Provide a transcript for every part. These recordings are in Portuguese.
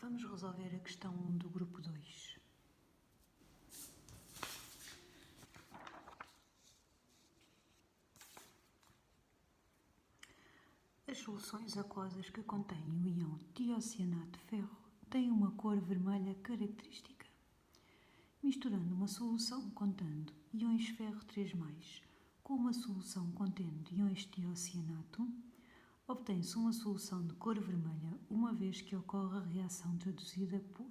Vamos resolver a questão 1 do grupo 2. As soluções aquosas que contêm o íon tiocianato de ferro têm uma cor vermelha característica. Misturando uma solução contendo íons ferro 3+, com uma solução contendo íons tiocianato, obtém-se uma solução de cor vermelha, uma vez que ocorre a reação traduzida por...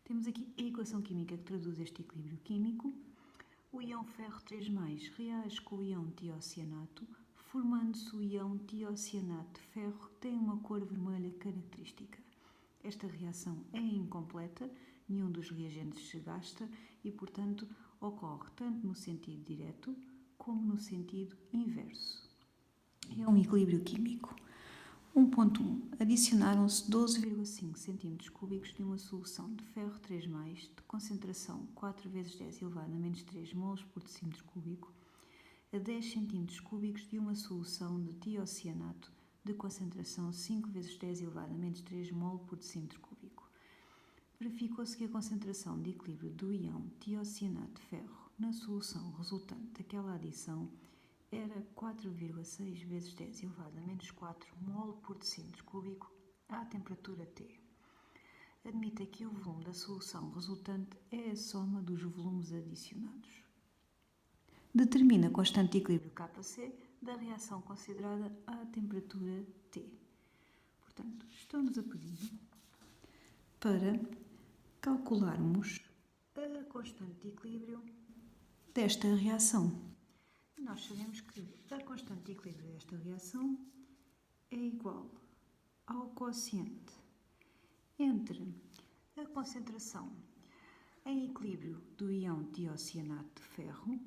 Temos aqui a equação química que traduz este equilíbrio químico. O íon ferro 3+, reage com o íon tiocianato, formando-se o íon tiocianato de ferro, que tem uma cor vermelha característica. Esta reação é incompleta, nenhum dos reagentes se gasta e, portanto, ocorre tanto no sentido direto como no sentido inverso. É um equilíbrio químico. 1.1. Adicionaram-se 12,5 cm3 de uma solução de ferro 3+, de concentração 4 × 10 elevado a menos 3 mols por decímetro cúbico, a 10 cm3 de uma solução de tiocianato de concentração 5 × 10 elevado a menos 3 mol por decímetro cúbico. Verificou-se que a concentração de equilíbrio do íon tiocianato de ferro na solução resultante daquela adição era 4,6 × 10 elevado a menos 4 mol por decímetro cúbico à temperatura T. Admita que o volume da solução resultante é a soma dos volumes adicionados. Determina a constante de equilíbrio Kc da reação considerada à temperatura T. Portanto, estão-nos a pedir para calcularmos a constante de equilíbrio desta reação. Nós sabemos que a constante de equilíbrio desta reação é igual ao quociente entre a concentração em equilíbrio do íon tiocianato de ferro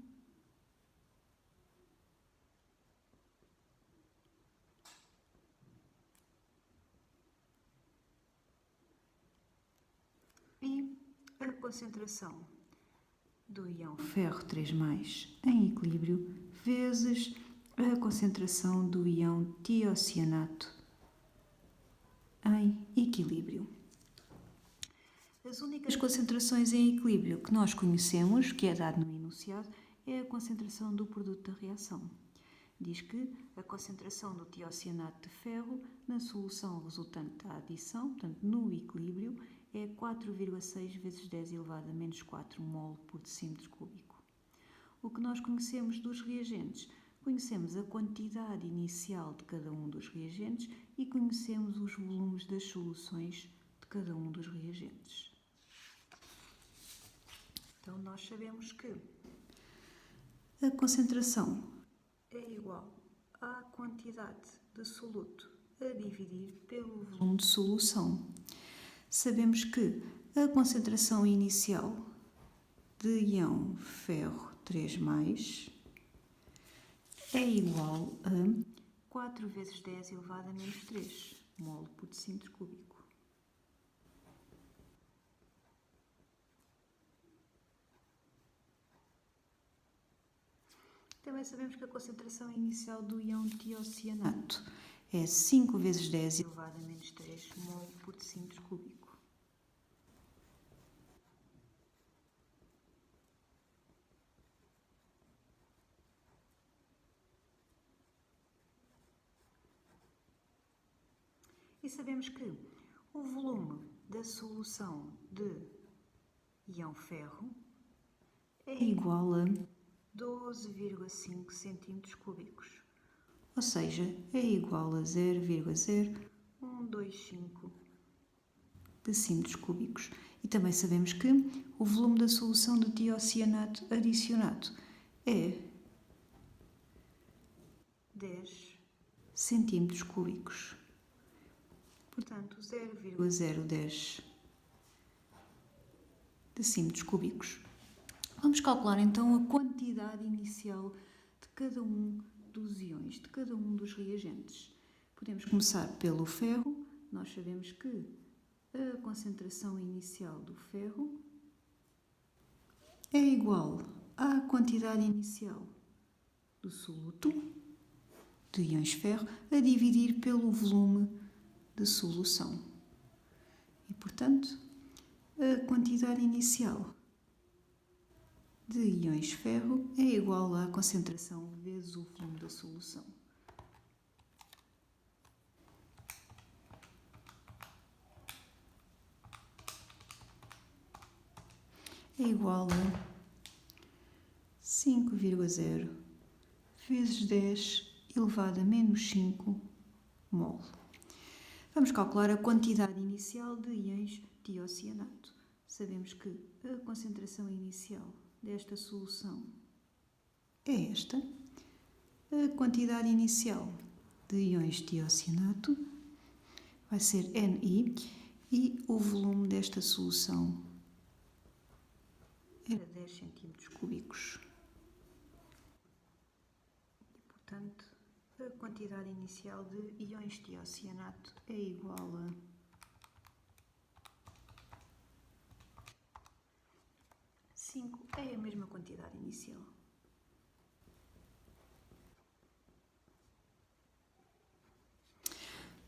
e a concentração do íon ferro 3+, em equilíbrio, vezes a concentração do íon tiocianato em equilíbrio. As únicas concentrações em equilíbrio que nós conhecemos, que é dado no enunciado, é a concentração do produto da reação. Diz que a concentração do tiocianato de ferro na solução resultante da adição, portanto no equilíbrio, é 4,6 × 10 elevado a menos 4 mol por decímetro cúbico. O que nós conhecemos dos reagentes? Conhecemos a quantidade inicial de cada um dos reagentes e conhecemos os volumes das soluções de cada um dos reagentes. Então, nós sabemos que a concentração é igual à quantidade de soluto a dividir pelo volume de solução. Sabemos que a concentração inicial de íon ferro 3+, é igual a 4 × 10 elevado a menos 3 mol por decímetro cúbico. Também sabemos que a concentração inicial do íon tiocianato é 5 × 10 elevado a menos 3 mol por decímetro cúbico. E sabemos que o volume da solução de íon ferro é igual a 12,5 cm3, ou seja, é igual a 0,0125 decímetros cúbicos. E também sabemos que o volume da solução de tiocianato adicionado é 10 centímetros cúbicos. Portanto, 0,010 decímetros cúbicos. Vamos calcular então a quantidade inicial de cada um dos íons, de cada um dos reagentes. Podemos começar pelo ferro. Nós sabemos que a concentração inicial do ferro é igual à quantidade inicial do soluto de íons ferro a dividir pelo volume de solução. E, portanto, a quantidade inicial de íons ferro é igual à concentração vezes o volume da solução. É igual a 5,0 vezes 10 elevado a menos 5 mol. Vamos calcular a quantidade inicial de íons tiocianato. Sabemos que a concentração inicial desta solução é esta. A quantidade inicial de íons tiocianato vai ser Ni e o volume desta solução era 10 centímetros cúbicos. E, portanto, a quantidade inicial de íons tiocianato é igual a 5, é a mesma quantidade inicial.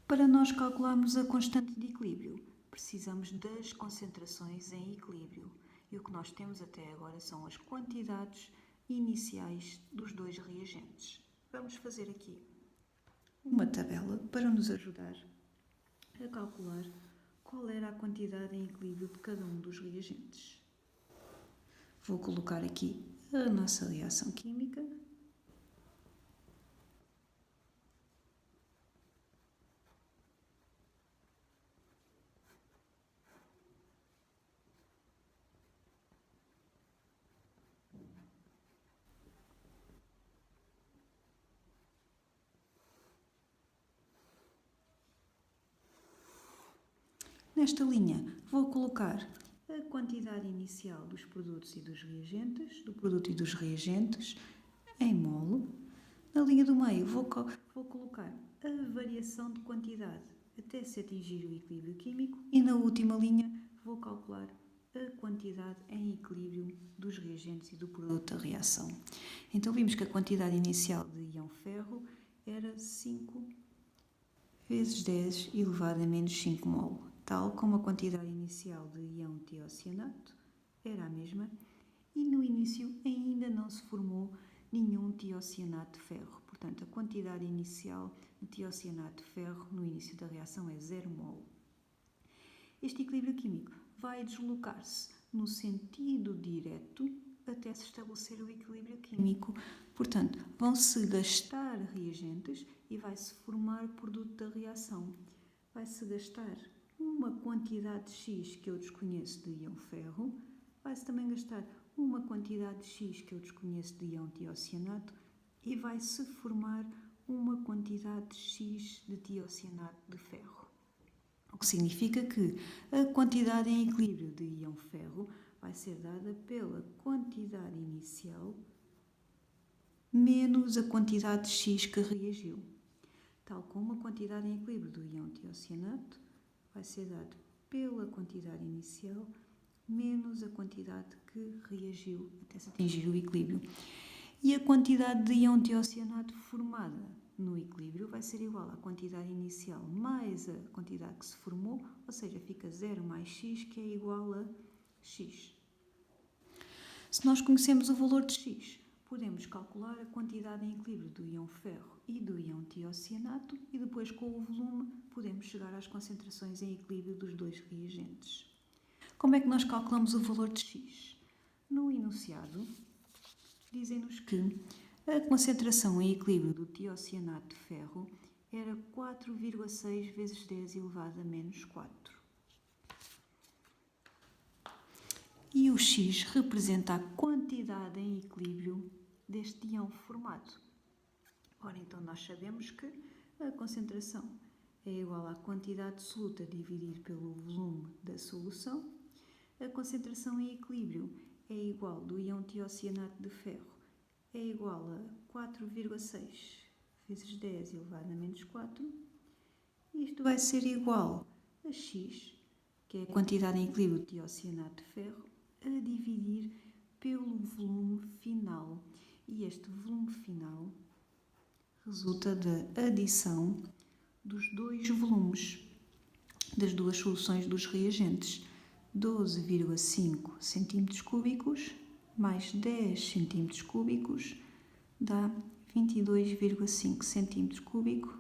Para nós calcularmos a constante de equilíbrio, precisamos das concentrações em equilíbrio. E o que nós temos até agora são as quantidades iniciais dos dois reagentes. Vamos fazer aqui uma tabela para nos ajudar a calcular qual era a quantidade em equilíbrio de cada um dos reagentes. Vou colocar aqui a nossa reação química. Nesta linha vou colocar a quantidade inicial dos produtos e dos reagentes, do produto e dos reagentes, em mol. Na linha do meio vou colocar a variação de quantidade até se atingir o equilíbrio químico e na última linha vou calcular a quantidade em equilíbrio dos reagentes e do produto da reação. Então vimos que a quantidade inicial de íon ferro era 5 vezes 10 elevado a menos 5 mol, tal como a quantidade inicial de íon tiocianato era a mesma e no início ainda não se formou nenhum tiocianato de ferro. Portanto, a quantidade inicial de tiocianato de ferro no início da reação é 0 mol. Este equilíbrio químico vai deslocar-se no sentido direto até se estabelecer o equilíbrio químico. Portanto, vão-se gastar reagentes e vai-se formar produto da reação. Vai-se gastar uma quantidade X que eu desconheço de íon ferro, vai-se também gastar uma quantidade X que eu desconheço de íon tiocianato e vai-se formar uma quantidade X de tiocianato de ferro. O que significa que a quantidade em equilíbrio de íon ferro vai ser dada pela quantidade inicial menos a quantidade X que reagiu. Tal como a quantidade em equilíbrio do íon tiocianato vai ser dada pela quantidade inicial menos a quantidade que reagiu até se atingir o equilíbrio. E a quantidade de íon tiocianato formada no equilíbrio vai ser igual à quantidade inicial mais a quantidade que se formou, ou seja, fica 0 mais x, que é igual a x. Se nós conhecemos o valor de x, podemos calcular a quantidade em equilíbrio do íon ferro e do íon tiocianato e depois com o volume podemos chegar às concentrações em equilíbrio dos dois reagentes. Como é que nós calculamos o valor de x? No enunciado, dizem-nos que a concentração em equilíbrio do tiocianato de ferro era 4,6 vezes 10 elevado a menos 4. E o x representa a quantidade em equilíbrio deste íon formado. Ora, então nós sabemos que a concentração é igual à quantidade absoluta dividir pelo volume da solução. A concentração em equilíbrio é igual do íon tiocianato de ferro é igual a 4,6 vezes 10 elevado a menos 4. Isto vai ser igual a x, que é a quantidade em equilíbrio de tiocianato de ferro, a dividir pelo volume final. E este volume final resulta da adição dos dois volumes. das duas soluções dos reagentes. 12,5 cm³ mais 10 cm³ dá 22,5 cm³,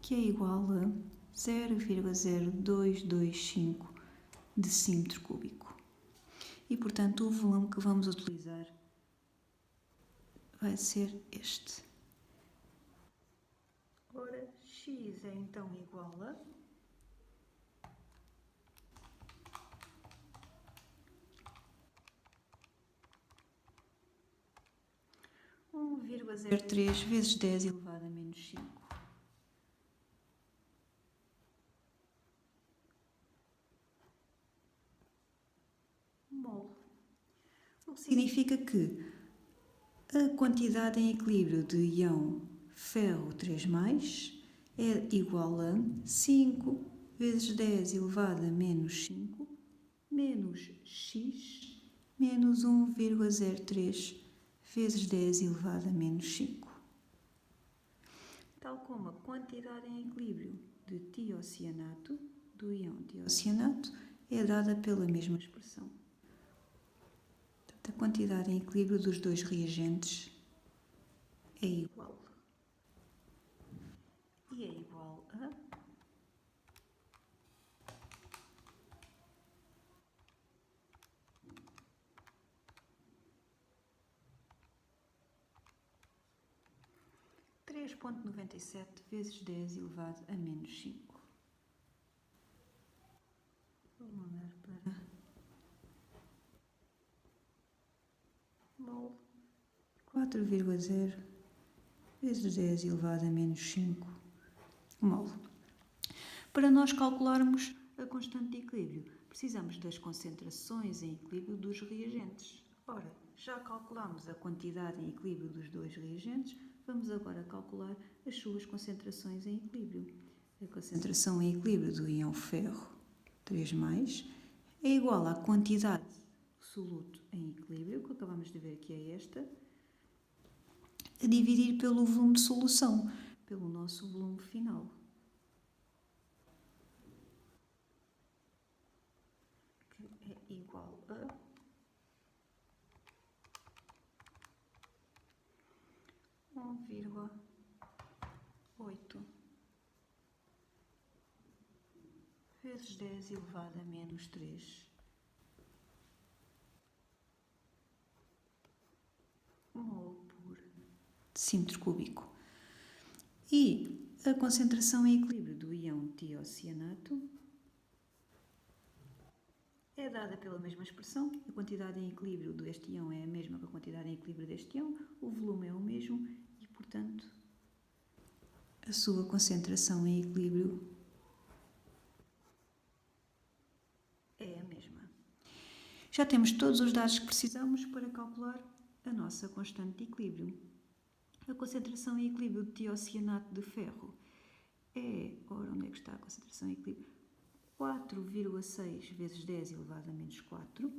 que é igual a 0,0225 decímetro-cúbico. E, portanto, o volume que vamos utilizar vai ser este. Ora, x é então igual a 1,03 vezes 10 elevado a menos 5. Mol. O que significa que a quantidade em equilíbrio de íon ferro 3+, é igual a 5 vezes 10 elevado a menos 5 menos x menos 1,03 vezes 10 elevado a menos 5. Tal como a quantidade em equilíbrio de tiocianato, do íon tiocianato, é dada pela mesma expressão. Portanto, a quantidade em equilíbrio dos dois reagentes é igual. E é igual a 3,97 vezes 10 elevado a menos 5. Vou mandar para mol 4,0 vezes 10 elevado a menos 5 mol. Para nós calcularmos a constante de equilíbrio, precisamos das concentrações em equilíbrio dos reagentes. Ora, já calculamos a quantidade em equilíbrio dos dois reagentes, vamos agora calcular as suas concentrações em equilíbrio. A concentração em equilíbrio do íon ferro 3+, é igual à quantidade do soluto em equilíbrio, que acabamos de ver que é esta, a dividir pelo volume de solução, pelo nosso volume final. Que é igual a 1,8 vezes 10 elevado a menos 3 mol por decímetro-cúbico. E a concentração em equilíbrio do íon tiocianato é dada pela mesma expressão. A quantidade em equilíbrio deste íon é a mesma que a quantidade em equilíbrio deste íon, o volume é o mesmo e, portanto, a sua concentração em equilíbrio é a mesma. Já temos todos os dados que precisamos para calcular a nossa constante de equilíbrio. A concentração em equilíbrio de tiocianato de ferro é, ora, onde é que está a concentração em equilíbrio? 4,6 vezes 10 elevado a menos 4.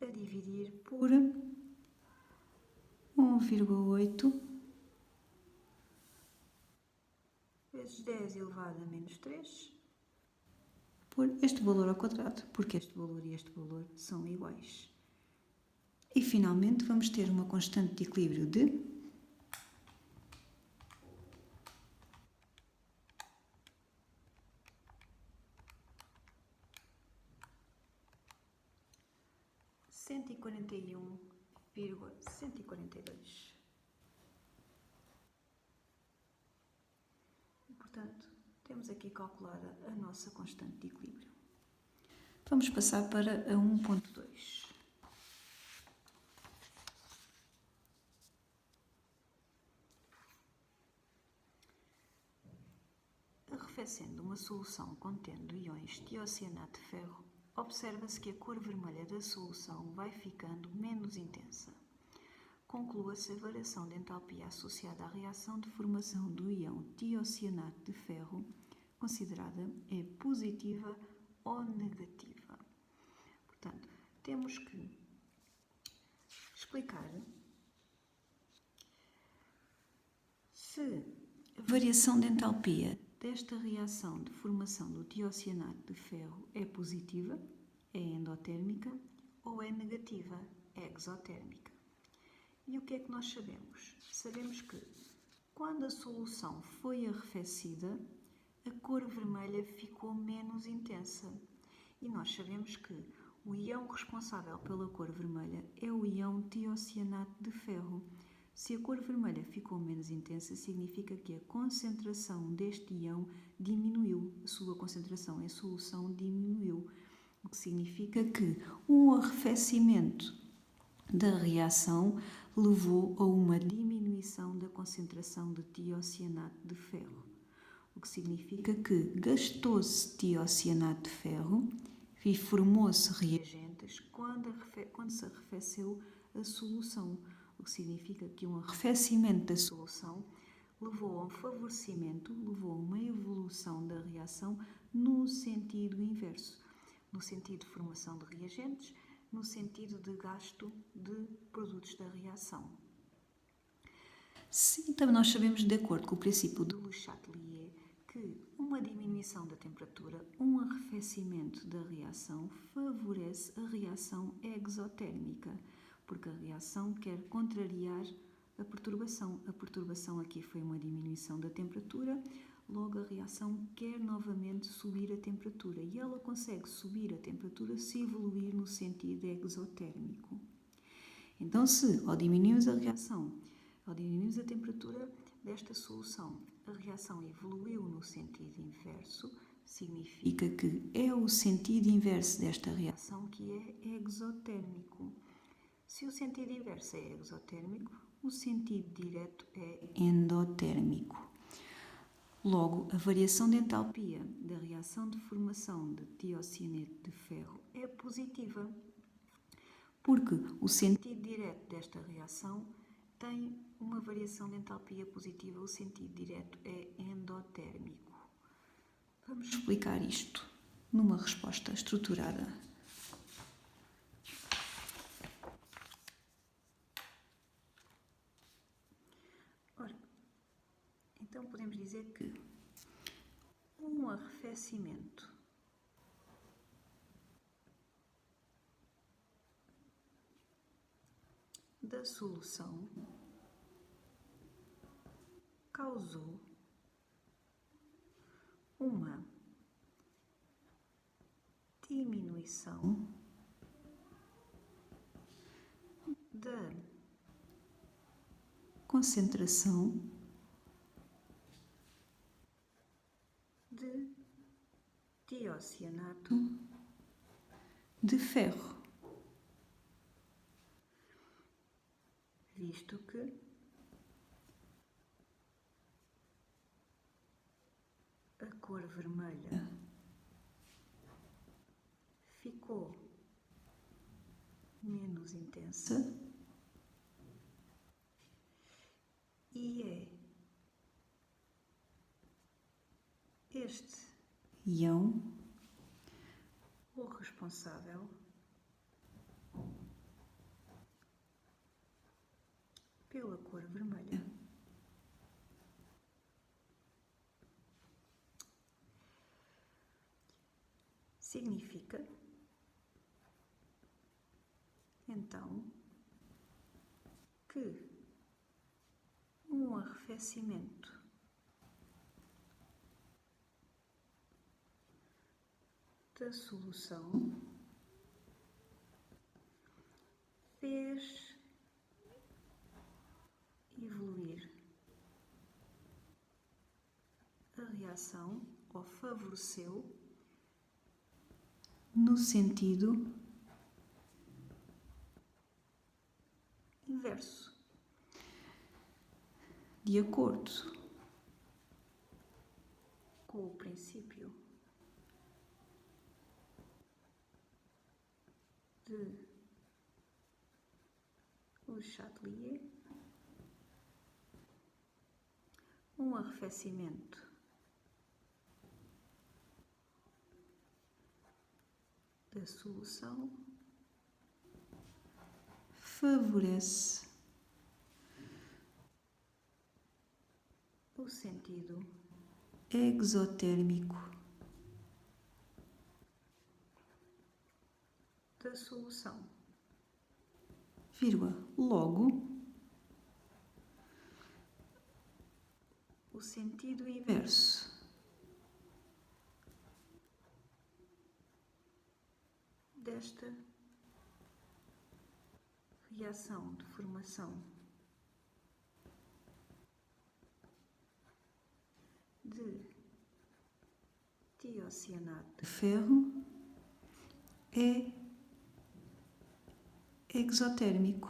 A dividir por 1,8 vezes 10 elevado a menos 3 por este valor ao quadrado, porque este valor e este valor são iguais. E finalmente vamos ter uma constante de equilíbrio de 141,142. Portanto, temos aqui calculada a nossa constante de equilíbrio. Vamos passar para a 1.2. Arrefecendo uma solução contendo íons tiocianato de ferro, observa-se que a cor vermelha da solução vai ficando menos intensa. Conclua-se a variação de entalpia associada à reação de formação do íon tiocianato de ferro, considerada é positiva ou negativa. Portanto, temos que explicar Se a variação de entalpia desta reação de formação do tiocianato de ferro é positiva, é endotérmica, ou é negativa, é exotérmica. E o que é que nós sabemos? Sabemos que quando a solução foi arrefecida, a cor vermelha ficou menos intensa. E nós sabemos que o íon responsável pela cor vermelha é o íon tiocianato de ferro. Se a cor vermelha ficou menos intensa, significa que a concentração deste íon diminuiu. A sua concentração em solução diminuiu. O que significa que um arrefecimento da reação levou a uma diminuição da concentração de tiocianato de ferro. O que significa que gastou-se tiocianato de ferro e formou-se reagentes quando se arrefeceu a solução. O que significa que um arrefecimento da solução levou a um favorecimento, levou a uma evolução da reação no sentido inverso, no sentido de formação de reagentes, no sentido de gasto de produtos da reação. Sim, também nós sabemos, de acordo com o princípio de Le Chatelier, que uma diminuição da temperatura, um arrefecimento da reação, favorece a reação exotérmica, porque a reação quer contrariar a perturbação. A perturbação aqui foi uma diminuição da temperatura, logo a reação quer novamente subir a temperatura e ela consegue subir a temperatura se evoluir no sentido exotérmico. Então, se ao diminuirmos a reação, ao diminuirmos a temperatura desta solução, a reação evoluiu no sentido inverso, significa que é o sentido inverso desta reação que é exotérmico. Se o sentido inverso é exotérmico, o sentido direto é endotérmico. Logo, a variação de entalpia da reação de formação de tiocianato de ferro é positiva, porque o sentido direto desta reação tem uma variação de entalpia positiva, o sentido direto é endotérmico. Vamos explicar isto numa resposta estruturada. Ora, então podemos dizer que um arrefecimento da solução causou uma diminuição da concentração de tiocianato de ferro, visto que a cor vermelha ficou menos intensa e é este íon o responsável pela cor vermelha. Significa, então, que um arrefecimento da solução fez evoluir a reação ou favoreceu no sentido inverso, de acordo com o princípio de Le Chatelier. Um arrefecimento da solução favorece o sentido exotérmico da solução, vírgula, logo o sentido inverso desta reação de formação de tiocianato de ferro é exotérmico.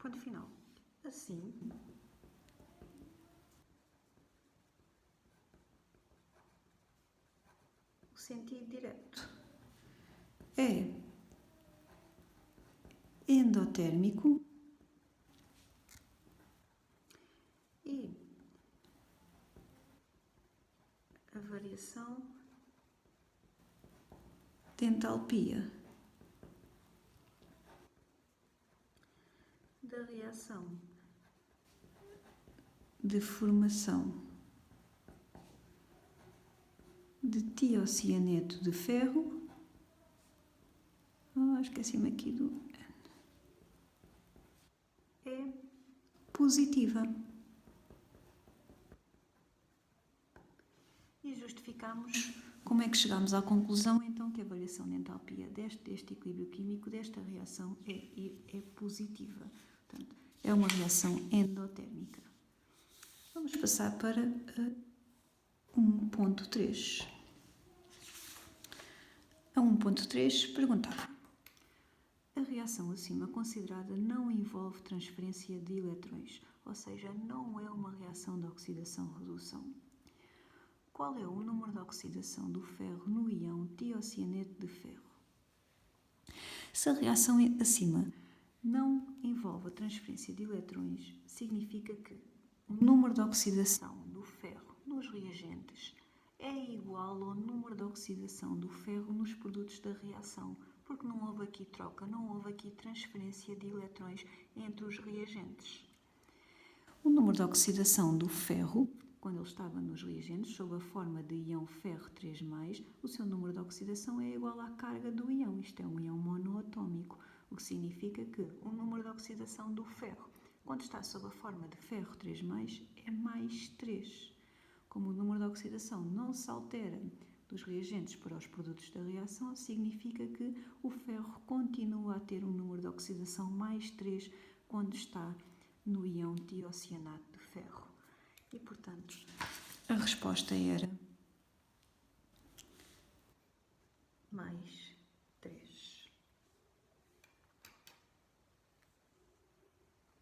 Ponto final. Assim, o sentido direto é endotérmico e a variação de entalpia da reação de formação de tiocianeto de ferro. Esqueci-me aqui do N. É positiva. E justificamos como é que chegamos à conclusão, então, que a variação de entalpia deste equilíbrio químico, desta reação, é positiva. Portanto, é uma reação endotérmica. Vamos passar para 1.3. A 1.3 perguntava: a reação acima considerada não envolve transferência de eletrões, ou seja, não é uma reação de oxidação-redução. Qual é o número de oxidação do ferro no íon tiocianeto de ferro? Se a reação acima não envolve a transferência de eletrões, significa que o número de oxidação do ferro nos reagentes é igual ao número de oxidação do ferro nos produtos da reação, porque não houve aqui troca, não houve aqui transferência de eletrões entre os reagentes. O número de oxidação do ferro, quando ele estava nos reagentes, sob a forma de íon ferro 3+, o seu número de oxidação é igual à carga do íon. Isto é um íon monoatómico, o que significa que o número de oxidação do ferro, quando está sob a forma de ferro 3+, é mais 3. Como o número de oxidação não se altera dos reagentes para os produtos da reação, significa que o ferro continua a ter um número de oxidação mais 3 quando está no íon tiocianato de ferro. E, portanto, a resposta era mais 3.